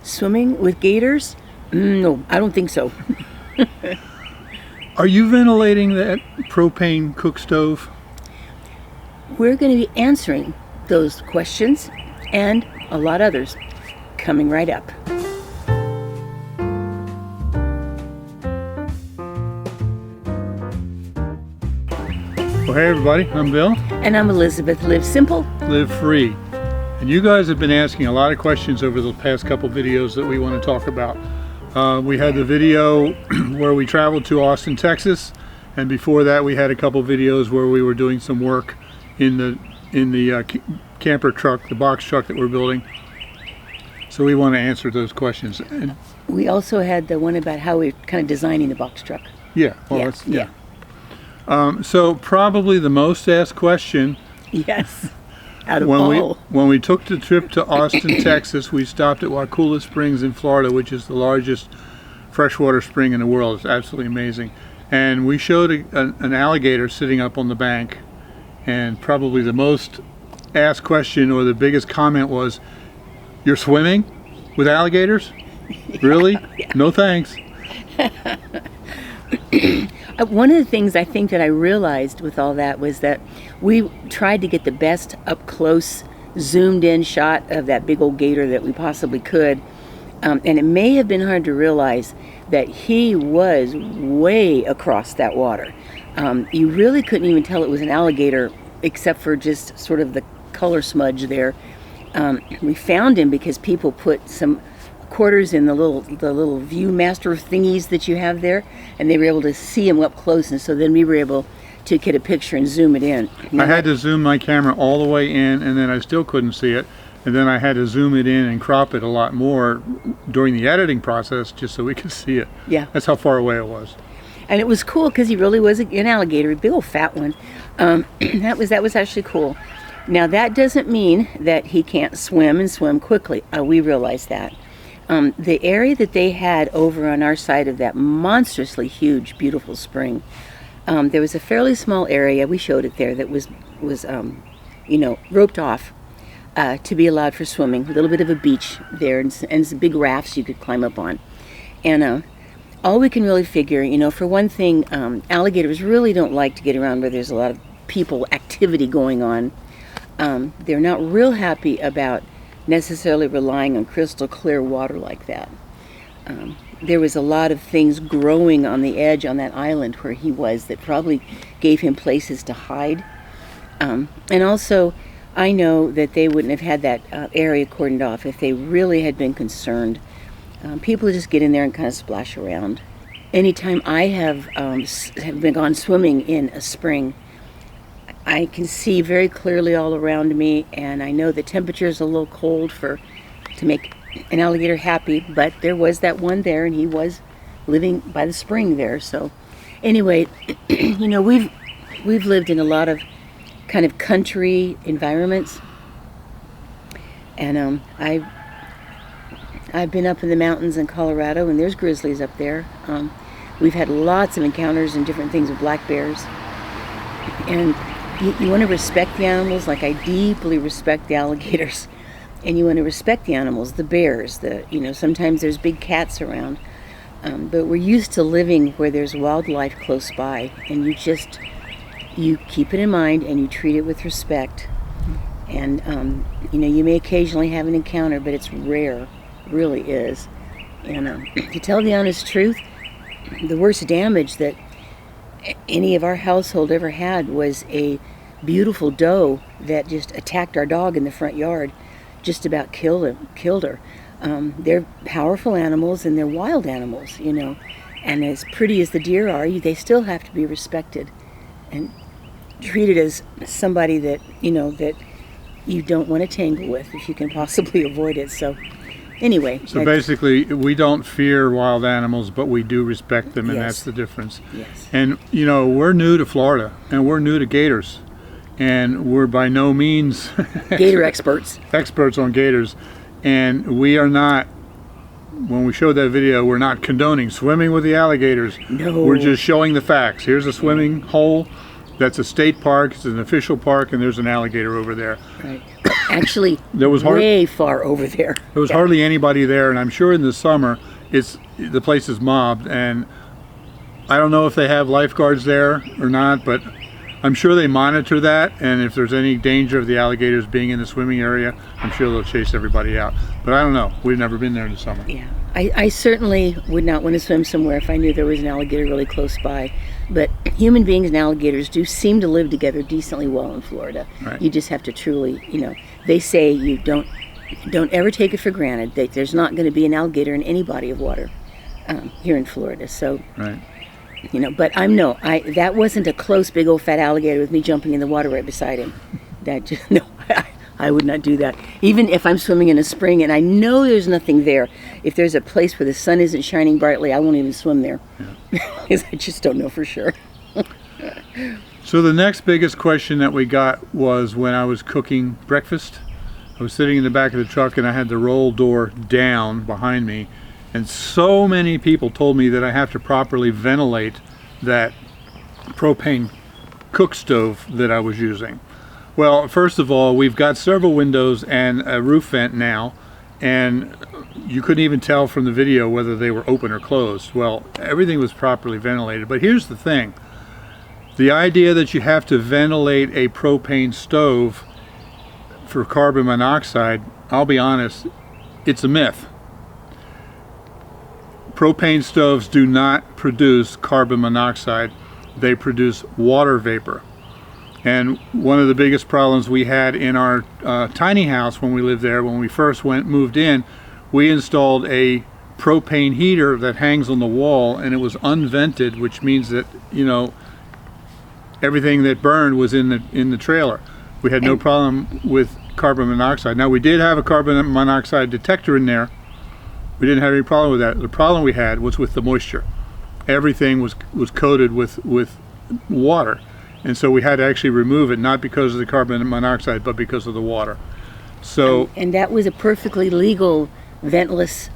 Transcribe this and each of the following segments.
Swimming with gators? No, I don't think so. Are you ventilating that propane cook stove? We're going to be answering those questions and a lot others coming right up. Well, hey everybody, I'm Bill. And I'm Elizabeth. Live simple. Live free. And you guys have been asking a lot of questions over the past couple videos that we want to talk about. We had the video where we traveled to Austin, Texas, and before that we had a couple videos where we were doing some work in the camper truck, the box truck that we're building. So we want to answer those questions. And we also had the one about how we're kind of designing the box truck. Yeah, well, so probably the most asked question. Yes. Out of all. When we took the trip to Austin, Texas, we stopped at Wakulla Springs in Florida, which is the largest freshwater spring in the world. It's absolutely amazing. And we showed an alligator sitting up on the bank. And probably the most asked question or the biggest comment was, "You're swimming with alligators? Really? Yeah. No thanks." One of the things I think that I realized with all that was that we tried to get the best up close, zoomed in shot of that big old gator that we possibly could. And it may have been hard to realize that he was way across that water. You really couldn't even tell it was an alligator except for just sort of the color smudge there. We found him because people put some quarters in the little Viewmaster thingies that you have there, and they were able to see him up close, and so then we were able to get a picture and zoom it in. I had to zoom my camera all the way in, and then I still couldn't see it, and then I had to zoom it in and crop it a lot more during the editing process just so we could see it. Yeah, that's how far away it was. And it was cool because he really was an alligator, a big old fat one. That was actually cool. Now that doesn't mean that he can't swim and swim quickly. We realize that. The area that they had over on our side of that monstrously huge, beautiful spring, there was a fairly small area, we showed it there, that was roped off to be allowed for swimming. A little bit of a beach there and some big rafts you could climb up on. And all we can really figure, for one thing, alligators really don't like to get around where there's a lot of people activity going on. They're not real happy about necessarily relying on crystal clear water like that. There was a lot of things growing on the edge on that island where he was that probably gave him places to hide. And also, I know that they wouldn't have had that area cordoned off if they really had been concerned. People just get in there and kind of splash around. Anytime I have been gone swimming in a spring, I can see very clearly all around me, and I know the temperature is a little cold to make an alligator happy, but there was that one there, and he was living by the spring there. So anyway, we've lived in a lot of kind of country environments, and I've been up in the mountains in Colorado, and there's grizzlies up there. We've had lots of encounters and different things with black bears, and you want to respect the animals. Like, I deeply respect the alligators, and you want to respect the animals, the bears, sometimes there's big cats around, but we're used to living where there's wildlife close by, and you keep it in mind and you treat it with respect. And you may occasionally have an encounter, but it's rare, really is. And to tell the honest truth, the worst damage that any of our household ever had was a beautiful doe that just attacked our dog in the front yard, just about killed her. They're powerful animals, and they're wild animals, and as pretty as the deer are, they still have to be respected and treated as somebody that that you don't want to tangle with if you can possibly avoid it. So anyway, so basically, we don't fear wild animals, but we do respect them, and Yes. that's the difference. Yes. And we're new to Florida, and we're new to gators, and we're by no means gator experts on gators, and we are not. When we showed that video, we're not condoning swimming with the alligators. No. We're just showing the facts. Here's a swimming hole. That's a state park. It's an official park, and there's an alligator over there. Right. Actually, There was way far over there. There was hardly anybody there, and I'm sure in the summer the place is mobbed, and I don't know if they have lifeguards there or not, but I'm sure they monitor that, and if there's any danger of the alligators being in the swimming area, I'm sure they'll chase everybody out. But I don't know. We've never been there in the summer. Yeah. I certainly would not want to swim somewhere if I knew there was an alligator really close by. But human beings and alligators do seem to live together decently well in Florida. Right. You just have to truly, they say you don't ever take it for granted that there's not going to be an alligator in any body of water here in Florida. So, Right. But that wasn't a close big old fat alligator with me jumping in the water right beside him. I would not do that. Even if I'm swimming in a spring and I know there's nothing there, if there's a place where the sun isn't shining brightly, I won't even swim there. Because I just don't know for sure. So the next biggest question that we got was when I was cooking breakfast. I was sitting in the back of the truck and I had the roll door down behind me, and so many people told me that I have to properly ventilate that propane cook stove that I was using. Well, first of all, we've got several windows and a roof vent now, and you couldn't even tell from the video whether they were open or closed. Well, everything was properly ventilated. But here's the thing. The idea that you have to ventilate a propane stove for carbon monoxide, I'll be honest, it's a myth. Propane stoves do not produce carbon monoxide. They produce water vapor. And one of the biggest problems we had in our tiny house when we lived there, when we first moved in, we installed a propane heater that hangs on the wall, and it was unvented, which means that everything that burned was in the trailer. We had no problem with carbon monoxide. Now, we did have a carbon monoxide detector in there. We didn't have any problem with that. The problem we had was with the moisture. Everything was coated with water. And so we had to actually remove it, not because of the carbon monoxide, but because of the water. So, and that was a perfectly legal ventless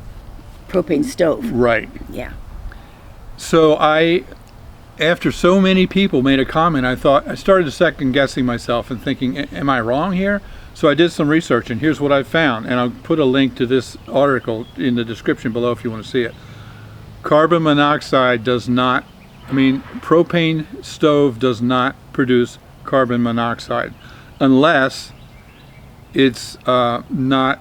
propane stove. Right. Yeah. So after so many people made a comment, I started second guessing myself and thinking, am I wrong here? So I did some research, and here's what I found. And I'll put a link to this article in the description below if you want to see it. Carbon monoxide propane stove does not produce carbon monoxide unless it's not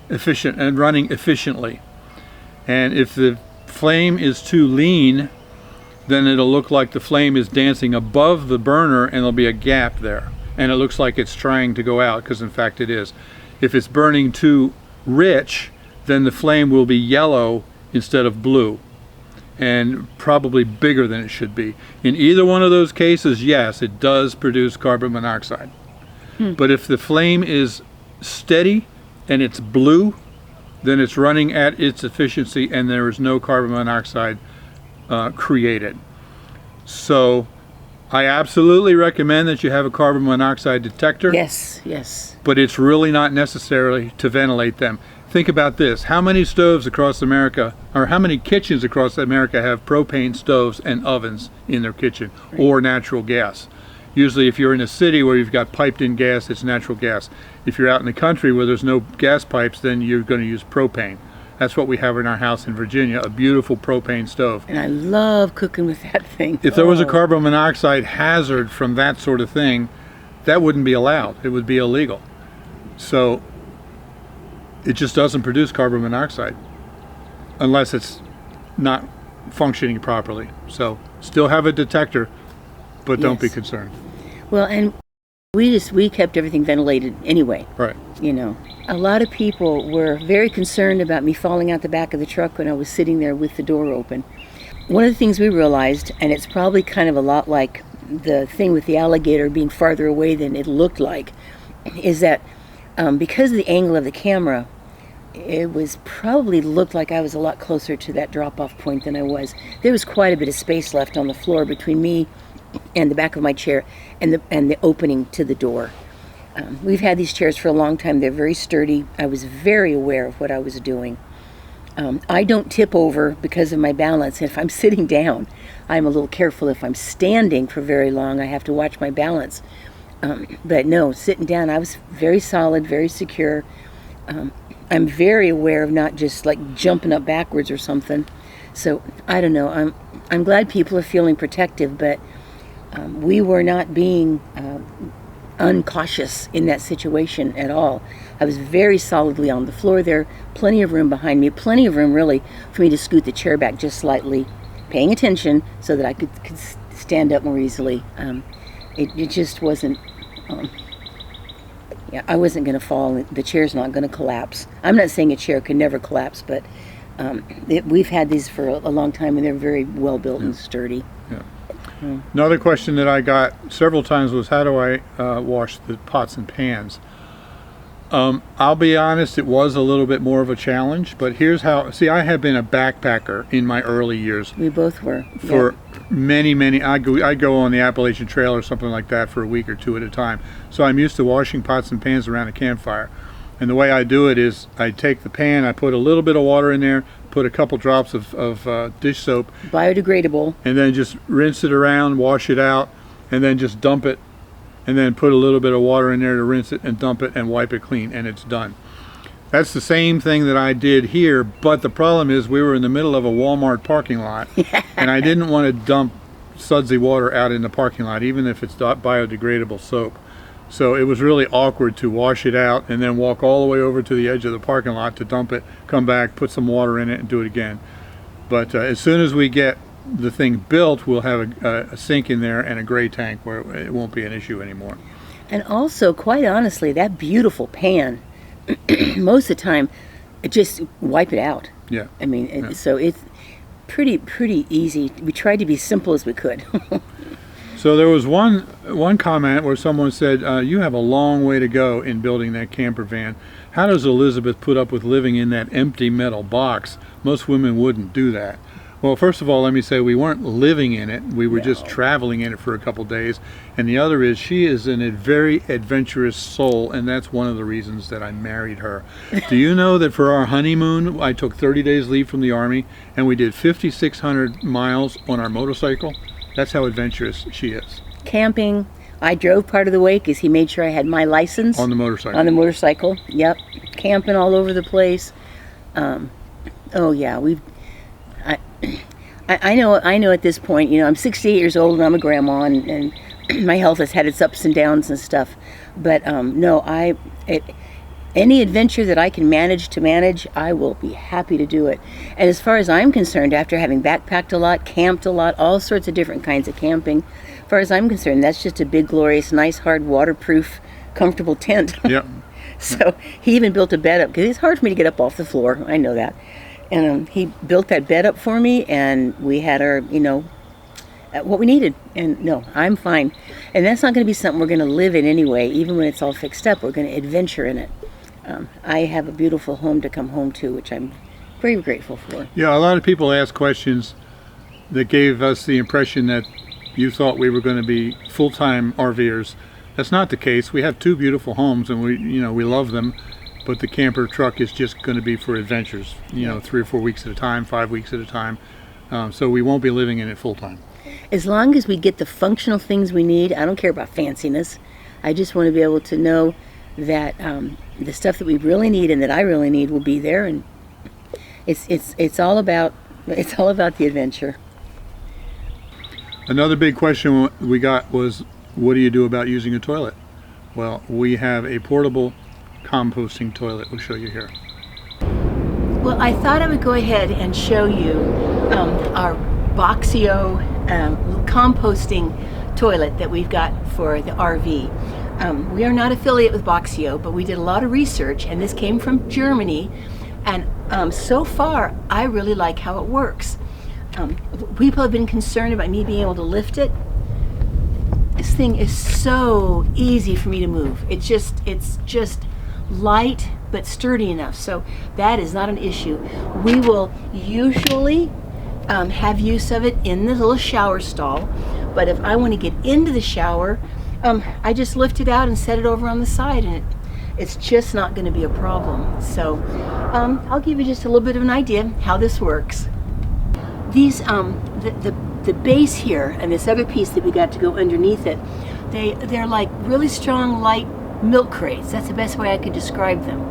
efficient and running efficiently. And if the flame is too lean, then it'll look like the flame is dancing above the burner and there'll be a gap there. And it looks like it's trying to go out, because in fact it is. If it's burning too rich, then the flame will be yellow instead of blue, and probably bigger than it should be. In either one of those cases, yes, it does produce carbon monoxide. But if the flame is steady and it's blue, then it's running at its efficiency and there is no carbon monoxide created. So I absolutely recommend that you have a carbon monoxide detector. Yes, yes. But it's really not necessary to ventilate them. Think about this. How many stoves across America, or how many kitchens across America have propane stoves and ovens in their kitchen, or natural gas? Usually if you're in a city where you've got piped in gas, it's natural gas. If you're out in the country where there's no gas pipes, then you're going to use propane. That's what we have in our house in Virginia, a beautiful propane stove. And I love cooking with that thing. If there was a carbon monoxide hazard from that sort of thing, that wouldn't be allowed. It would be illegal. So it just doesn't produce carbon monoxide unless it's not functioning properly. So still have a detector, but don't be concerned. Well, and we kept everything ventilated anyway. Right. A lot of people were very concerned about me falling out the back of the truck when I was sitting there with the door open. One of the things we realized, and it's probably kind of a lot like the thing with the alligator being farther away than it looked like, is that because of the angle of the camera, it was probably looked like I was a lot closer to that drop-off point than I was. There was quite a bit of space left on the floor between me and the back of my chair and the opening to the door. We've had these chairs for a long time. They're very sturdy. I was very aware of what I was doing. I don't tip over because of my balance. If I'm sitting down, I'm a little careful. If I'm standing for very long, I have to watch my balance. But no, sitting down, I was very solid, very secure. I'm very aware of not just like jumping up backwards or something. So I don't know. I'm glad people are feeling protective, but we were not being uncautious in that situation at all. I was very solidly on the floor there, plenty of room behind me, plenty of room really for me to scoot the chair back just slightly, paying attention so that I could stand up more easily. It just wasn't, yeah, I wasn't going to fall. The chair's not going to collapse. I'm not saying a chair could never collapse, but we've had these for a long time and they're very well built and sturdy. Yeah. Another question that I got several times was, how do I wash the pots and pans? I'll be honest, it was a little bit more of a challenge, but here's how. See, I have been a backpacker in my early years. We both were. For many, I go on the Appalachian Trail or something like that for a week or two at a time. So I'm used to washing pots and pans around a campfire. And the way I do it is I take the pan, I put a little bit of water in there, put a couple drops of dish soap. Biodegradable. And then just rinse it around, wash it out, and then just dump it. And then put a little bit of water in there to rinse it and dump it and wipe it clean, and it's done. That's the same thing that I did here, but the problem is we were in the middle of a Walmart parking lot, and I didn't want to dump sudsy water out in the parking lot, even if it's not biodegradable soap. So it was really awkward to wash it out and then walk all the way over to the edge of the parking lot to dump it, come back, put some water in it, and do it again. But as soon as we get the thing built, we'll have a sink in there and a gray tank where it won't be an issue anymore. And also, quite honestly, that beautiful pan, most of the time, just wipe it out. Yeah. I mean, so it's pretty easy. We tried to be simple as we could. So there was one comment where someone said, you have a long way to go in building that camper van. How does Elizabeth put up with living in that empty metal box? Most women wouldn't do that. Well, first of all, let me say we weren't living in it. We were just traveling in it for a couple days. And the other is she is a very adventurous soul, and that's one of the reasons that I married her. Do you know that for our honeymoon, I took 30 days leave from the Army, and we did 5,600 miles on our motorcycle? That's how adventurous she is. Camping. I drove part of the way because he made sure I had my license. On the motorcycle. On the motorcycle, yep. Camping all over the place. Oh yeah, I know at this point, you know, I'm 68 years old and I'm a grandma, and my health has had its ups and downs and stuff. But no, any adventure that I can manage, I will be happy to do it. And as far as I'm concerned, after having backpacked a lot, camped a lot, all sorts of different kinds of camping, as far as I'm concerned, that's just a big, glorious, nice, hard, waterproof, comfortable tent. Yep. So he even built a bed up, because it's hard for me to get up off the floor. I know that. And he built that bed up for me, and we had our, you know, what we needed. And no, I'm fine. And that's not going to be something we're going to live in anyway. Even when it's all fixed up, we're going to adventure in it. I have a beautiful home to come home to, which I'm very grateful for. Yeah, a lot of people ask questions that gave us the impression that you thought we were going to be full-time RVers. That's not the case. We have two beautiful homes, and we love them. But the camper truck is just going to be for adventures, you know, 3 or 4 weeks at a time, 5 weeks at a time. So we won't be living in it full time. As long as we get the functional things we need, I don't care about fanciness. I just want to be able to know that the stuff that we really need and that I really need will be there, and it's all about the adventure. Another big question we got was, what do you do about using a toilet? Well, we have a portable composting toilet. We'll show you here. Well, I thought I would go ahead and show you our Boxio composting toilet that we've got for the RV. We are not affiliated with Boxio, but we did a lot of research, and this came from Germany, and so far I really like how it works. People have been concerned about me being able to lift it. This thing is so easy for me to move. It's just light but sturdy enough, so that is not an issue. We will usually have use of it in the little shower stall, but if I want to get into the shower, I just lift it out and set it over on the side, and it's just not going to be a problem. So I'll give you just a little bit of an idea how this works. These the base here and this other piece that we got to go underneath it, They're like really strong, light milk crates. That's the best way I could describe them.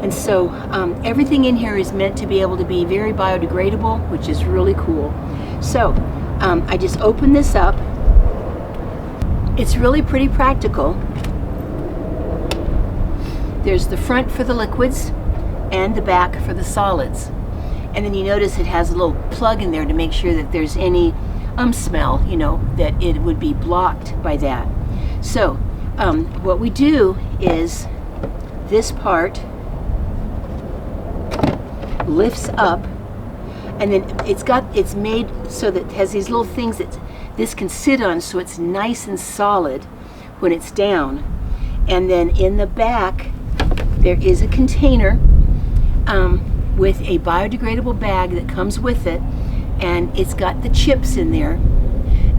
And so everything in here is meant to be able to be very biodegradable, which is really cool. So I just open this up. It's really pretty practical. There's the front for the liquids and the back for the solids. And then you notice it has a little plug in there to make sure that there's any smell, that it would be blocked by that. So what we do is this part lifts up, and then it's made so that it has these little things that this can sit on, so it's nice and solid when it's down. And then in the back there is a container with a biodegradable bag that comes with it, and it's got the chips in there.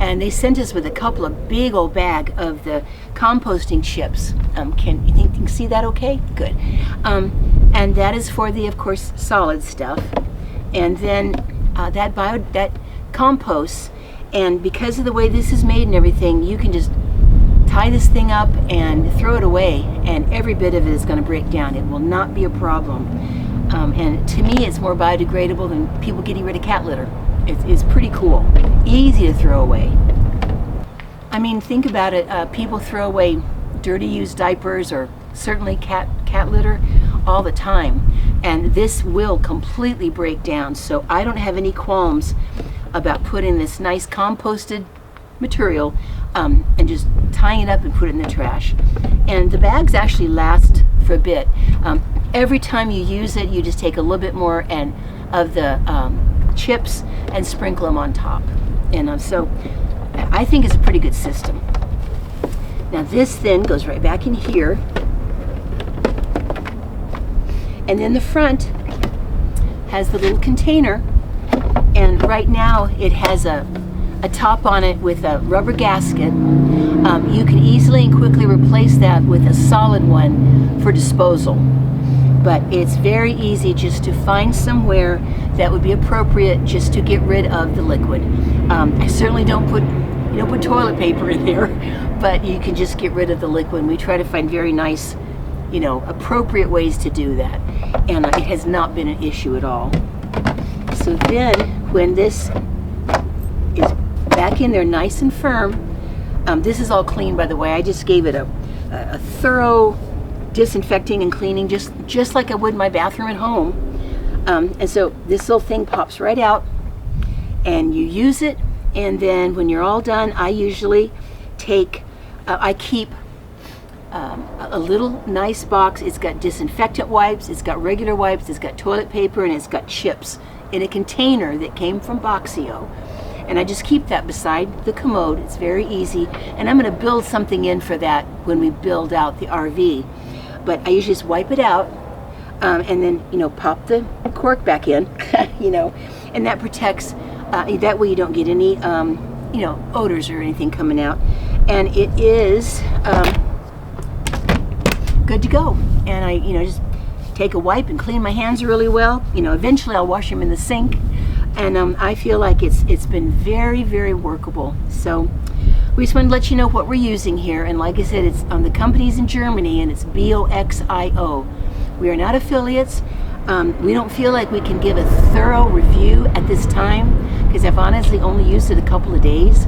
And they sent us with a couple of big old bag of the composting chips. Can you think you can see that okay? Good. And that is for the, of course, solid stuff. And then that composts, and because of the way this is made and everything, you can just tie this thing up and throw it away, and every bit of it is going to break down. It will not be a problem. And to me, it's more biodegradable than people getting rid of cat litter. It's pretty cool. Easy to throw away. I mean, think about it. People throw away dirty used diapers, or certainly cat litter, all the time. And this will completely break down. So I don't have any qualms about putting this nice composted material and just tying it up and put it in the trash. And the bags actually last for a bit. Every time you use it, you just take a little bit more of the chips and sprinkle them on top. And so I think it's a pretty good system. Now this then goes right back in here. And then the front has the little container, and right now it has a top on it with a rubber gasket. You can easily and quickly replace that with a solid one for disposal. But it's very easy just to find somewhere that would be appropriate just to get rid of the liquid. I certainly don't put toilet paper in there, but you can just get rid of the liquid. And we try to find very nice, appropriate ways to do that. And it has not been an issue at all. So then when this is back in there nice and firm, this is all clean, by the way. I just gave it a thorough disinfecting and cleaning, just like I would my bathroom at home. And so this little thing pops right out, and you use it. And then when you're all done, I usually I keep a little nice box. It's got disinfectant wipes, it's got regular wipes, it's got toilet paper, and it's got chips in a container that came from Boxio. And I just keep that beside the commode. It's very easy. And I'm going to build something in for that when we build out the RV. But I usually just wipe it out, and then pop the cork back in, and that protects. That way you don't get any odors or anything coming out, and it is good to go. And I just take a wipe and clean my hands really well. Eventually I'll wash them in the sink, and I feel like it's been very, very workable. So we just wanted to let you know what we're using here, and like I said, it's the company's in Germany, and it's Boxio. We are not affiliates. We don't feel like we can give a thorough review at this time, because I've honestly only used it a couple of days.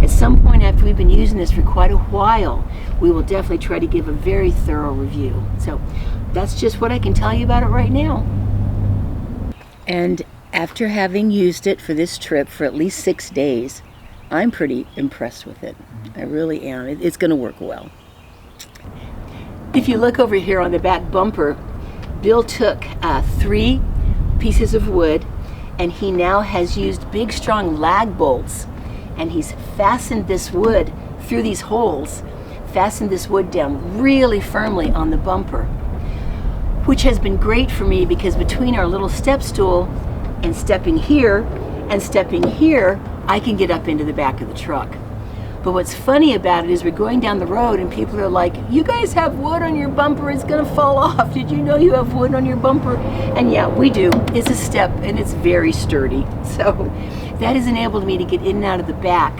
At some point after we've been using this for quite a while, we will definitely try to give a very thorough review. So that's just what I can tell you about it right now. And after having used it for this trip for at least 6 days, I'm pretty impressed with it. I really am. It's going to work well. If you look over here on the back bumper, Bill took 3 pieces of wood, and he now has used big strong lag bolts, and he's fastened this wood through these holes, fastened this wood down really firmly on the bumper, which has been great for me, because between our little step stool and stepping here and stepping here, I can get up into the back of the truck. But what's funny about it is we're going down the road and people are like, you guys have wood on your bumper, it's gonna fall off. Did you know you have wood on your bumper? And yeah, we do. It's a step, and it's very sturdy. So that has enabled me to get in and out of the back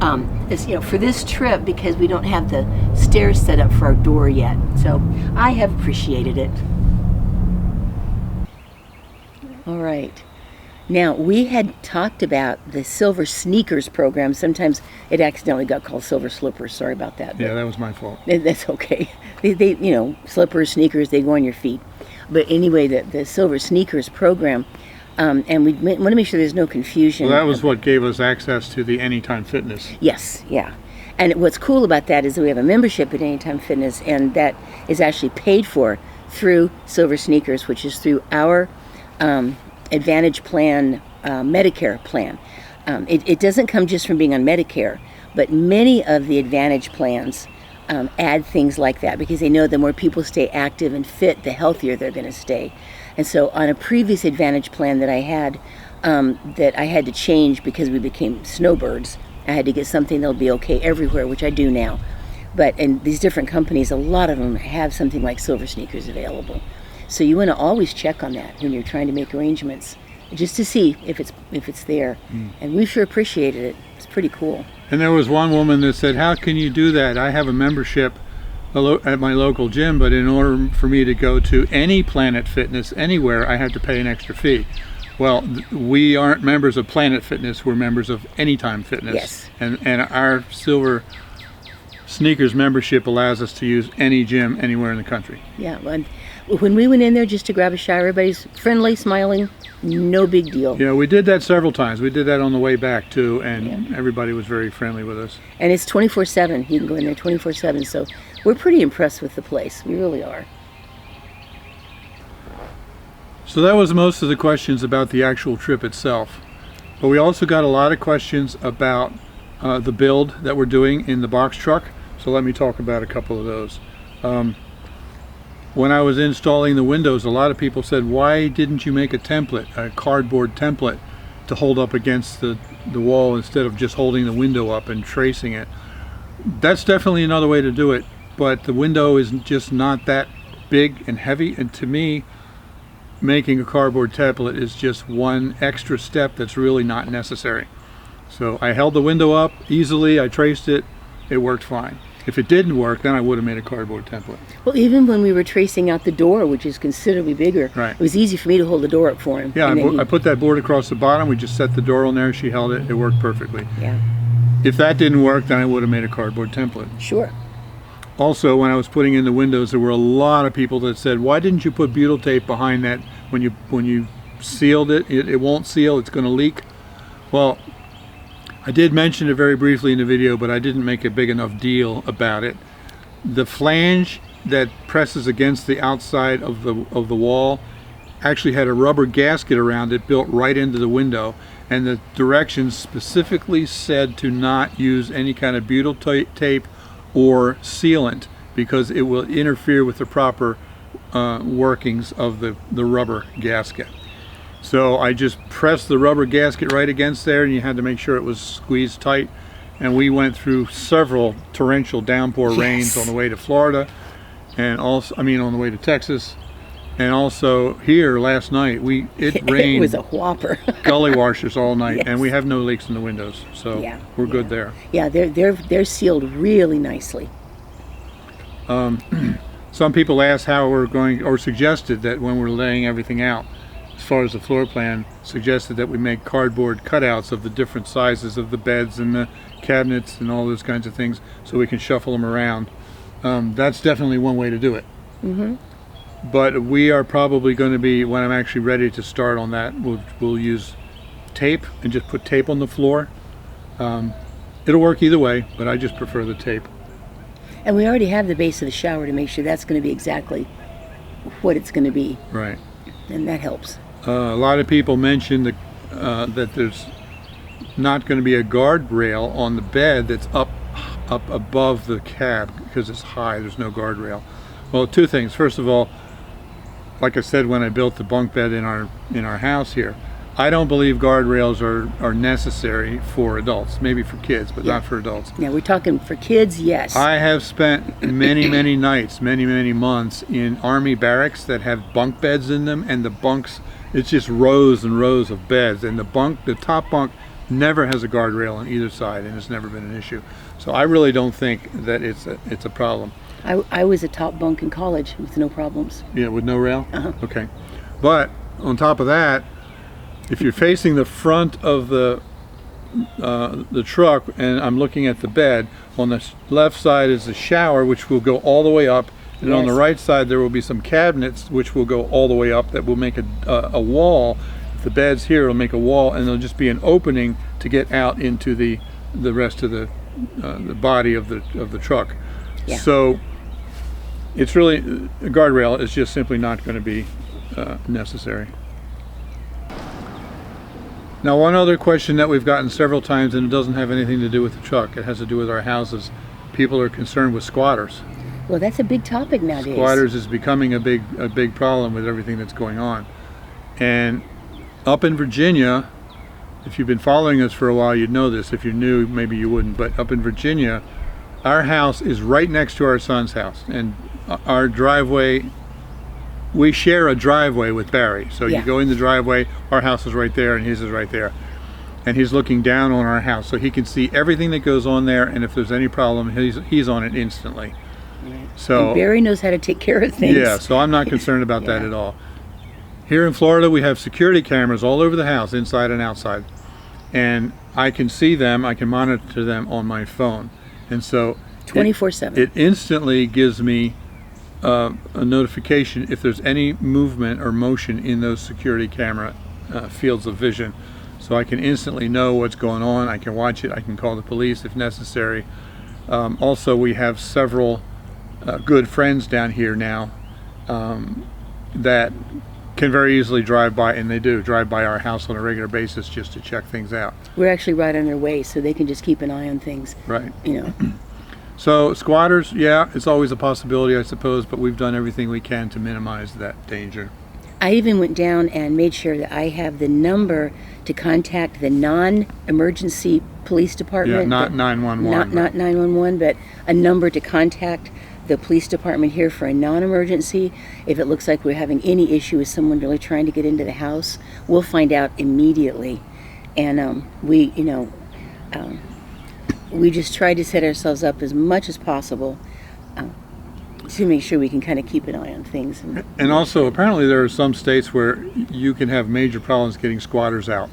for this trip, because we don't have the stairs set up for our door yet. So I have appreciated it. All right. Now, we had talked about the Silver Sneakers program. Sometimes it accidentally got called Silver Slippers. Sorry about that. Yeah, that was my fault. That's okay. They slippers, sneakers, they go on your feet. But anyway, the Silver Sneakers program, and we want to make sure there's no confusion. Well, that was what gave us access to the Anytime Fitness. Yes, yeah. And what's cool about that is that we have a membership at Anytime Fitness, and that is actually paid for through Silver Sneakers, which is through our Advantage plan, Medicare plan. It doesn't come just from being on Medicare, but many of the Advantage plans add things like that, because they know the more people stay active and fit, the healthier they're going to stay. And so on a previous Advantage plan that I had to change because we became snowbirds, I had to get something that'll be okay everywhere, which I do now. But in these different companies, a lot of them have something like Silver Sneakers available. So you want to always check on that when you're trying to make arrangements, just to see if it's there. And we've sure appreciated it. It's pretty cool. And there was one woman that said, how can you do that? I have a membership at my local gym, but in order for me to go to any Planet Fitness anywhere, I have to pay an extra fee. Well, we aren't members of Planet Fitness, we're members of Anytime Fitness. Yes. And our Silver Sneakers membership allows us to use any gym anywhere in the country. Yeah, when we went in there just to grab a shower, everybody's friendly, smiling, no big deal. Yeah, we did that several times. We did that on the way back too, and everybody was very friendly with us. And it's 24/7. You can go in there 24/7, so we're pretty impressed with the place. We really are. So that was most of the questions about the actual trip itself. But we also got a lot of questions about the build that we're doing in the box truck. So let me talk about a couple of those. When I was installing the windows, a lot of people said, why didn't you make a template, a cardboard template, to hold up against the wall instead of just holding the window up and tracing it? That's definitely another way to do it, but the window is just not that big and heavy, and to me, making a cardboard template is just one extra step that's really not necessary. So I held the window up easily, I traced it, it worked fine. If it didn't work, then I would have made a cardboard template. Well, even when we were tracing out the door, which is considerably bigger, right, it was easy for me to hold the door up for him. Yeah, I put that board across the bottom, we just set the door on there, she held it, it worked perfectly. Yeah. If that didn't work, then I would have made a cardboard template. Sure. Also, when I was putting in the windows, there were a lot of people that said, why didn't you put butyl tape behind that when you sealed it? It won't seal, it's going to leak. Well, I did mention it very briefly in the video, but I didn't make a big enough deal about it. The flange that presses against the outside of the wall actually had a rubber gasket around it built right into the window, and the directions specifically said to not use any kind of butyl tape or sealant because it will interfere with the proper workings of the rubber gasket. So I just pressed the rubber gasket right against there, and you had to make sure it was squeezed tight. And we went through several torrential downpour rains on the way to Florida, and also, on the way to Texas, and also here last night it rained. It was a whopper. Gully washers all night, Yes. and we have no leaks in the windows, so we're good there. Yeah, they're sealed really nicely. Some people asked how we're going, or suggested that when we're laying everything out, as far as the floor plan, suggested that we make cardboard cutouts of the different sizes of the beds and the cabinets and all those kinds of things so we can shuffle them around. That's definitely one way to do it. Mm-hmm. But we are probably going to be, when I'm actually ready to start on that, we'll use tape and just put tape on the floor. It'll work either way, but I just prefer the tape. And we already have the base of the shower to make sure that's going to be exactly what it's going to be. Right. And that helps. A lot of people mentioned that there's not going to be a guardrail on the bed that's up above the cab because it's high, there's no guardrail. Well, two things. First of all, like I said when I built the bunk bed in our house here, I don't believe guardrails are necessary for adults, maybe for kids, but not for adults. Now we're talking for kids, yes. I have spent many nights, many months in Army barracks that have bunk beds in them, and the bunks, it's just rows and rows of beds, and the top bunk never has a guardrail on either side, and it's never been an issue. So I really don't think that it's a problem. I was a top bunk in college with no problems. Yeah, with no rail? Uh-huh. Okay. But on top of that, if you're facing the front of the truck, and I'm looking at the bed, on the left side is the shower, which will go all the way up, and on the Yes. right side there will be some cabinets which will go all the way up, that will make a wall. If the bed's here, it'll make a wall, and there'll just be an opening to get out into the rest of the body of the truck. Yeah. So it's really, a guardrail is just simply not going to be necessary. Now, one other question that we've gotten several times, and it doesn't have anything to do with the truck, it has to do with our houses. People are concerned with squatters. Well, that's a big topic nowadays. Squatters is becoming a big problem with everything that's going on. And up in Virginia, if you've been following us for a while, you'd know this. If you're new, maybe you wouldn't. But up in Virginia, our house is right next to our son's house, and our driveway, we share a driveway with Barry. So Yeah. you go in the driveway, our house is right there and his is right there. And he's looking down on our house, so he can see everything that goes on there, and if there's any problem, he's on it instantly. Right. So And Barry knows how to take care of things. yeah, so I'm not concerned about that Yeah. at all. Here in Florida, we have security cameras all over the house, inside and outside. And I can see them, I can monitor them on my phone. And so 24/7. it instantly gives me a notification if there's any movement or motion in those security camera fields of vision. So I can instantly know what's going on, I can watch it, I can call the police if necessary. Also, we have several good friends down here now that can very easily drive by, and they do drive by our house on a regular basis just to check things out. We're actually right on their way, so they can just keep an eye on things. Right. You know. So squatters, yeah, it's always a possibility, I suppose, but we've done everything we can to minimize that danger. I even went down and made sure that I have the number to contact the non-emergency police department. Yeah, not 911. Not 911, but a number to contact the police department here for a non-emergency. If it looks like we're having any issue with someone really trying to get into the house, we'll find out immediately. And we just try to set ourselves up as much as possible to make sure we can kind of keep an eye on things. And also, apparently there are some states where you can have major problems getting squatters out.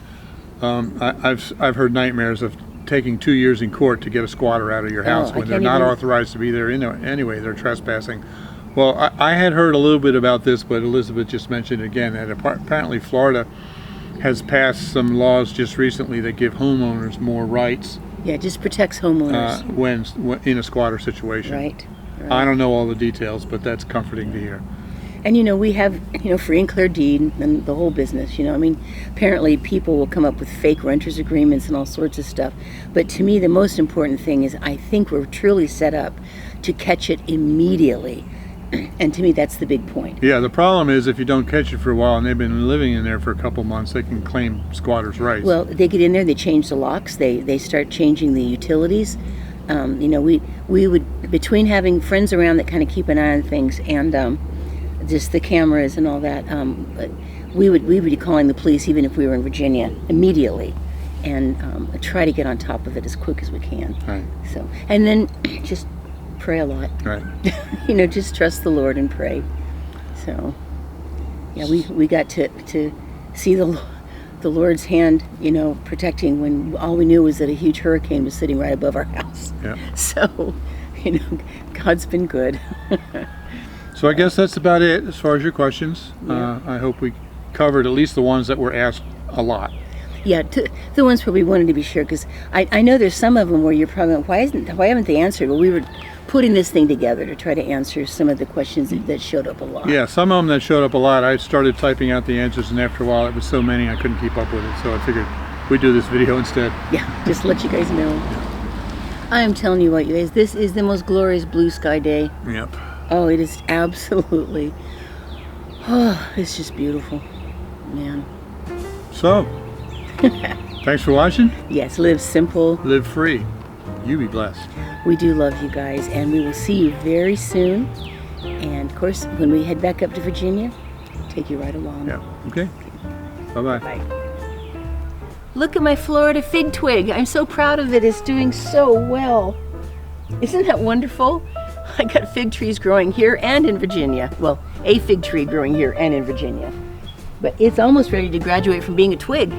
I've heard nightmares of taking 2 years in court to get a squatter out of your house I when they're can't not even- authorized to be there anyway. They're trespassing. Well, I had heard a little bit about this, but Elizabeth just mentioned it again, that apparently Florida has passed some laws just recently that give homeowners more rights Yeah, it just protects homeowners. when in a squatter situation. Right. I don't know all the details, but that's comforting to hear. And we have, free and clear deed and the whole business, I mean, apparently people will come up with fake renters agreements and all sorts of stuff. But to me, the most important thing is I think we're truly set up to catch it immediately. And to me, that's the big point. Yeah, the problem is if you don't catch it for a while and they've been living in there for a couple months, they can claim squatters' rights. Well, they get in there, they change the locks, they start changing the utilities. We would, between having friends around that kind of keep an eye on things and just the cameras and all that, we would be calling the police even if we were in Virginia immediately, and try to get on top of it as quick as we can. Right. So, and then just pray a lot. Right. Just trust the Lord and pray. So, yeah, we got to see the Lord's hand, protecting when all we knew was that a huge hurricane was sitting right above our house. Yeah. So, God's been good. So I guess that's about it as far as your questions. Yeah. I hope we covered at least the ones that were asked a lot. Yeah, the ones where we wanted to be sure, because I know there's some of them where you're probably why haven't they answered? Well, we were putting this thing together to try to answer some of the questions that showed up a lot. Yeah, some of them that showed up a lot, I started typing out the answers, and after a while it was so many I couldn't keep up with it. So I figured we'd do this video instead. Yeah, just let you guys know. I am telling you what, you guys, this is the most glorious blue sky day. Yep. Oh, it is absolutely, it's just beautiful, man. So, thanks for watching. Yes, live simple. Live free. You be blessed. We do love you guys, and we will see you very soon. And of course, when we head back up to Virginia, take you right along. Yeah. Okay. Bye-bye. Bye. Look at my Florida fig twig. I'm so proud of it. It's doing so well. Isn't that wonderful? I got fig trees growing here and in Virginia. Well, a fig tree growing here and in Virginia. But it's almost ready to graduate from being a twig.